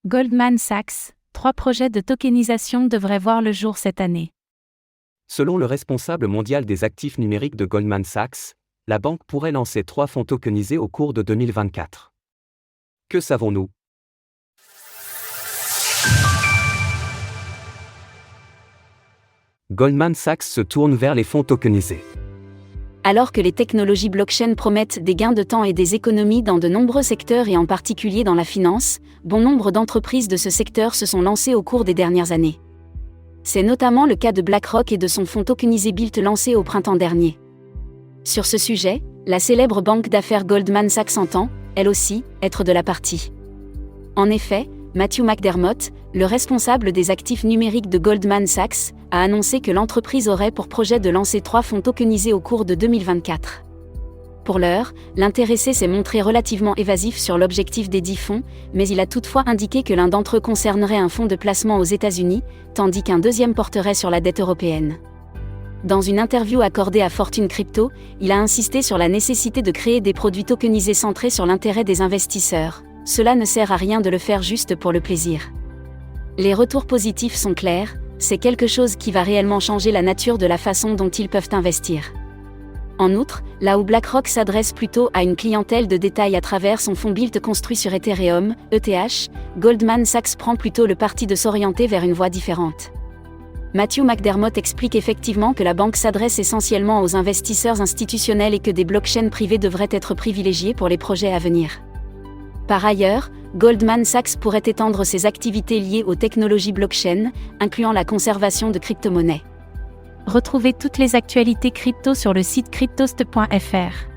Goldman Sachs, 3 projets de tokenisation devraient voir le jour cette année. Selon le responsable mondial des actifs numériques de Goldman Sachs, la banque pourrait lancer 3 fonds tokenisés au cours de 2024. Que savons-nous ? Goldman Sachs se tourne vers les fonds tokenisés. Alors que les technologies blockchain promettent des gains de temps et des économies dans de nombreux secteurs et en particulier dans la finance, bon nombre d'entreprises de ce secteur se sont lancées au cours des dernières années. C'est notamment le cas de BlackRock et de son fonds tokenisé Built lancé au printemps dernier. Sur ce sujet, la célèbre banque d'affaires Goldman Sachs entend, elle aussi, être de la partie. En effet, Matthew McDermott, le responsable des actifs numériques de Goldman Sachs, a annoncé que l'entreprise aurait pour projet de lancer 3 fonds tokenisés au cours de 2024. Pour l'heure, l'intéressé s'est montré relativement évasif sur l'objectif des 10 fonds, mais il a toutefois indiqué que l'un d'entre eux concernerait un fonds de placement aux États-Unis, tandis qu'un deuxième porterait sur la dette européenne. Dans une interview accordée à Fortune Crypto, il a insisté sur la nécessité de créer des produits tokenisés centrés sur l'intérêt des investisseurs. Cela ne sert à rien de le faire juste pour le plaisir. Les retours positifs sont clairs, c'est quelque chose qui va réellement changer la nature de la façon dont ils peuvent investir. En outre, là où BlackRock s'adresse plutôt à une clientèle de détail à travers son fonds Built construit sur Ethereum, ETH, Goldman Sachs prend plutôt le parti de s'orienter vers une voie différente. Matthew McDermott explique effectivement que la banque s'adresse essentiellement aux investisseurs institutionnels et que des blockchains privés devraient être privilégiés pour les projets à venir. Par ailleurs, Goldman Sachs pourrait étendre ses activités liées aux technologies blockchain, incluant la conservation de crypto-monnaies. Retrouvez toutes les actualités crypto sur le site cryptost.fr.